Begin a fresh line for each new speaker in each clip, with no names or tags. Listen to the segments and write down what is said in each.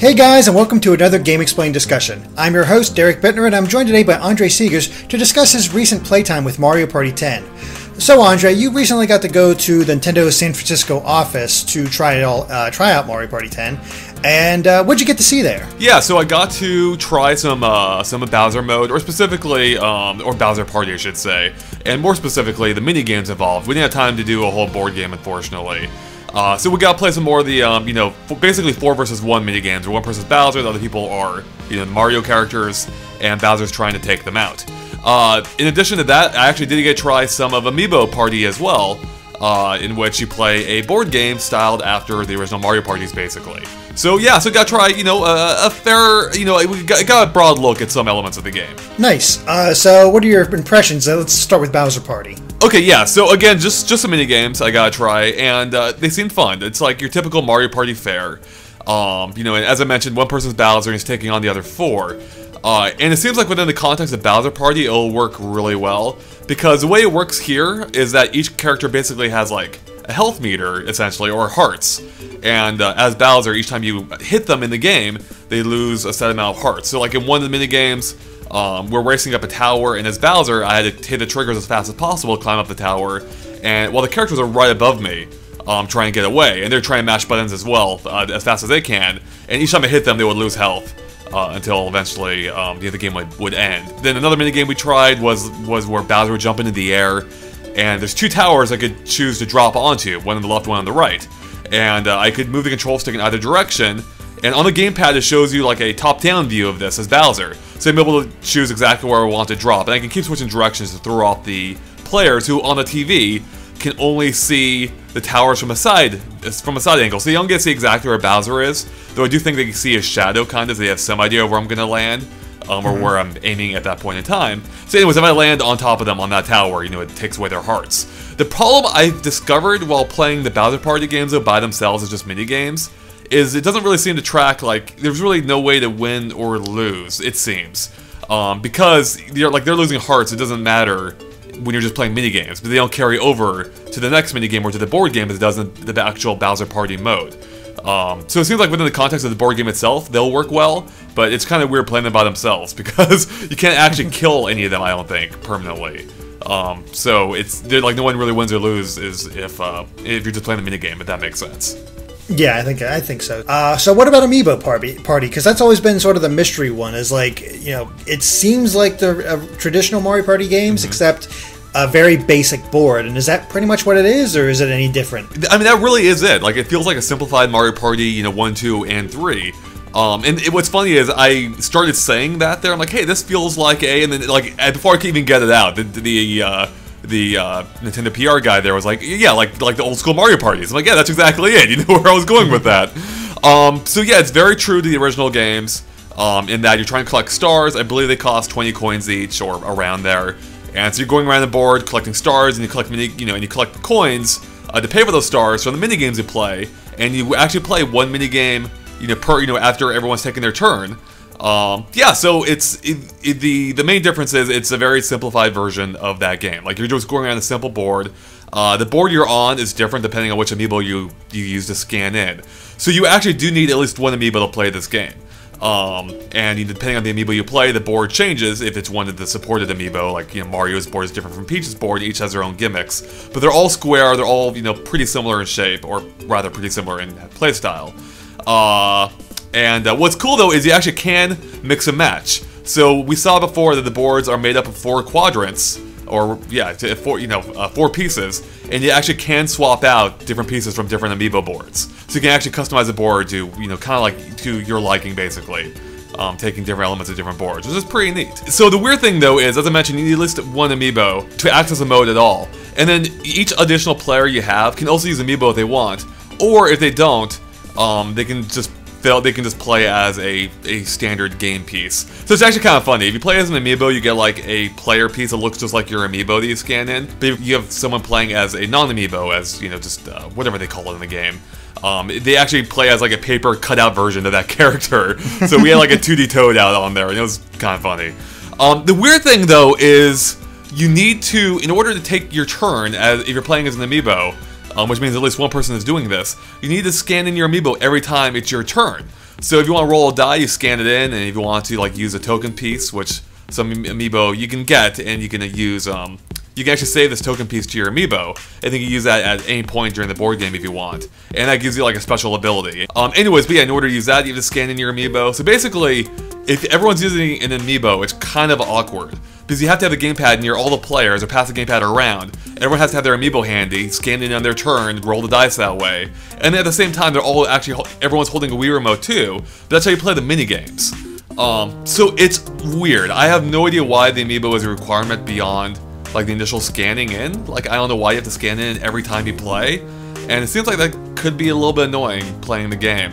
Hey guys, and welcome to another GameXplain discussion. I'm your host, Derek Bittner, and I'm joined today by Andre Segers to discuss his recent playtime with Mario Party 10. So Andre, you recently got to go to the Nintendo San Francisco office to try out Mario Party 10, and what'd you get to see there?
Yeah, so I got to try some Bowser mode, or specifically, or Bowser Party I should say, and more specifically, the mini games involved. We didn't have time to do a whole board game, unfortunately. So we got to play some more of the, basically 4 versus 1 mini games, where one person's Bowser, the other people are, the Mario characters, and Bowser's trying to take them out. In addition to that, I actually did get to try some of Amiibo Party as well, in which you play a board game styled after the original Mario Parties, basically. So yeah, so got to try, a fair, we got a broad look at some elements of the game.
Nice. So what are your impressions? Let's start with Bowser Party.
Okay, yeah, so again, just some mini games I gotta try, and they seem fun. It's like your typical Mario Party fare. And as I mentioned, one person's Bowser and he's taking on the other 4. And it seems like within the context of Bowser Party, it'll work really well, because the way it works here is that each character basically has like a health meter, essentially, or hearts. And as Bowser, each time you hit them in the game, they lose a set amount of hearts. So like in one of the mini games, we're racing up a tower, and as Bowser, I had to hit the triggers as fast as possible to climb up the tower, and while the characters are right above me, trying to get away, and they're trying to mash buttons as well, as fast as they can, and each time I hit them, they would lose health, until eventually, the game would end. Then another minigame we tried was where Bowser would jump into the air, and there's 2 towers I could choose to drop onto, one on the left, one on the right, and I could move the control stick in either direction, and on the gamepad it shows you like a top-down view of this as Bowser, so I'm able to choose exactly where I want to drop, and I can keep switching directions to throw off the players who on the TV can only see the towers from a side angle, so you don't get to see exactly where Bowser is, though I do think they can see his shadow kind of, so they have some idea of where I'm going to land, or where I'm aiming at that point in time. So anyways, if I land on top of them on that tower, it takes away their hearts. The problem I've discovered while playing the Bowser Party games though by themselves as just mini games is it doesn't really seem to track, like, there's really no way to win or lose, it seems. Because they're losing hearts, it doesn't matter when you're just playing mini games, but they don't carry over to the next mini game or to the board game as it does in the actual Bowser Party mode. So it seems like within the context of the board game itself, they'll work well, but it's kind of weird playing them by themselves because you can't actually kill any of them, I don't think, permanently. So they're like no one really wins or loses if you're just playing the mini game, if that makes sense.
Yeah, I think so. So what about Amiibo Party? Because that's always been sort of the mystery one. Is like, it seems like the traditional Mario Party games, except a very basic board. And is that pretty much what it is, or is it any different?
I mean, that really is it. Like, it feels like a simplified Mario Party, 1, 2, and 3. What's funny is I started saying that there. I'm like, hey, this feels like and then like before I could even get it out, the Nintendo PR guy there was like, yeah, like the old school Mario parties. I'm like, yeah, that's exactly it. You know where I was going with that. So yeah, it's very true to the original games, in that you're trying to collect stars. I believe they cost 20 coins each or around there. And so you're going around the board collecting stars, and you collect and you collect coins to pay for those stars from the mini games you play. And you actually play one mini game, after everyone's taken their turn. Yeah, so the main difference is it's a very simplified version of that game. Like, you're just going around a simple board. The board you're on is different depending on which amiibo you use to scan in. So you actually do need at least one amiibo to play this game. And depending on the amiibo you play, the board changes if it's one of the supported amiibo. Like, Mario's board is different from Peach's board. Each has their own gimmicks, but they're all square. They're all pretty similar in shape, or rather pretty similar in playstyle. What's cool though is you actually can mix and match. So we saw before that the boards are made up of 4 quadrants, or yeah, 4 pieces, and you actually can swap out different pieces from different amiibo boards. So you can actually customize the board to kind of like to your liking, basically, taking different elements of different boards, which is pretty neat. So the weird thing though is, as I mentioned, you need at least one amiibo to access a mode at all, and then each additional player you have can also use amiibo if they want, or if they don't, they can just play as a standard game piece. So it's actually kind of funny. If you play as an amiibo, you get like a player piece that looks just like your amiibo that you scan in. But if you have someone playing as a non-amiibo, as just whatever they call it in the game, they actually play as like a paper cutout version of that character. So we had like a 2D Toad out on there, and it was kind of funny. The weird thing though is you need to, in order to take your turn, if you're playing as an amiibo, which means at least one person is doing this, you need to scan in your amiibo every time it's your turn. So if you want to roll a die, you scan it in, and if you want to like use a token piece, which some amiibo you can get, and you can use you can actually save this token piece to your amiibo, and then you can use that at any point during the board game if you want. And that gives you like a special ability. Anyways, but yeah, in order to use that, you have to scan in your amiibo. So basically, if everyone's using an amiibo, it's kind of awkward. Because you have to have a gamepad near all the players, or pass the gamepad around. Everyone has to have their amiibo handy, scan in on their turn, roll the dice that way. And then at the same time, they're all actually, everyone's holding a Wii remote too. But that's how you play the minigames. So it's weird. I have no idea why the amiibo is a requirement beyond like the initial scanning in. Like, I don't know why you have to scan in every time you play. And it seems like that could be a little bit annoying playing the game.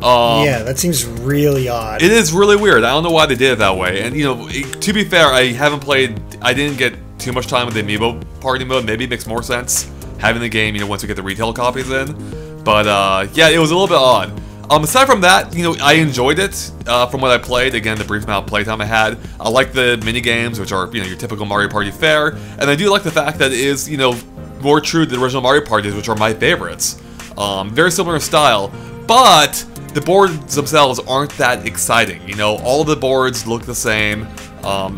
Yeah, that seems really odd.
It is really weird. I don't know why they did it that way. And, you know, to be fair, I didn't get too much time with the Amiibo Party mode. Maybe it makes more sense having the game, you know, once we get the retail copies in. But, yeah, it was a little bit odd. Aside from that, you know, I enjoyed it from what I played. Again, the brief amount of playtime I had. I like the mini games, which are, you know, your typical Mario Party fare. And I do like the fact that it is, you know, more true to the original Mario Parties, which are my favorites. Very similar in style, but the boards themselves aren't that exciting. You know, all the boards look the same.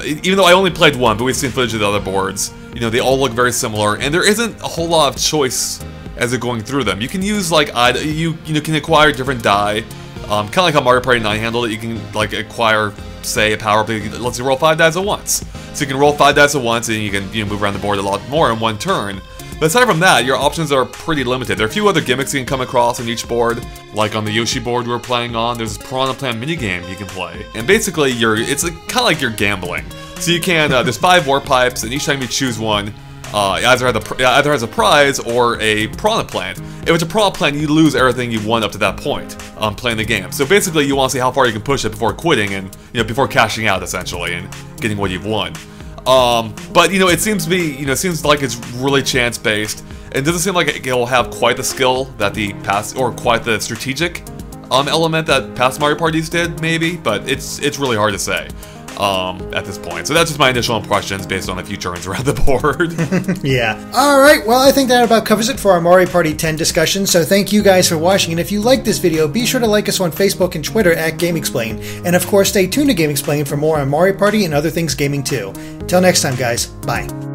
Even though I only played one, but we've seen footage of the other boards. You know, they all look very similar, and there isn't a whole lot of choice as they're going through them. You can use like you can acquire different die, kind of like how Mario Party 9 handled it. You can like acquire, say, a power up that lets you roll 5 dice at once. So you can roll 5 dice at once, and you can move around the board a lot more in one turn. But aside from that, your options are pretty limited. There are a few other gimmicks you can come across on each board. Like on the Yoshi board we were playing on, there's this Piranha Plant minigame you can play. And basically, it's kind of like you're gambling. So you can, there's 5 warp pipes, and each time you choose one, either has a prize or a Piranha Plant. If it's a Piranha Plant, you lose everything you won up to that point playing the game. So basically, you want to see how far you can push it before quitting and, you know, before cashing out, essentially, and getting what you've won. But, you know, it seems to be, you know, it seems like it's really chance-based. It doesn't seem like it'll have quite the skill that the past, or quite the strategic element that past Mario Parties did, maybe, but it's really hard to say at this point. So that's just my initial impressions based on a few turns around the board.
Yeah. Alright, well, I think that about covers it for our Mario Party 10 discussion, so thank you guys for watching, and if you like this video, be sure to like us on Facebook and Twitter at GameXplain, and of course stay tuned to GameXplain for more on Mario Party and other things gaming too. Till next time, guys. Bye.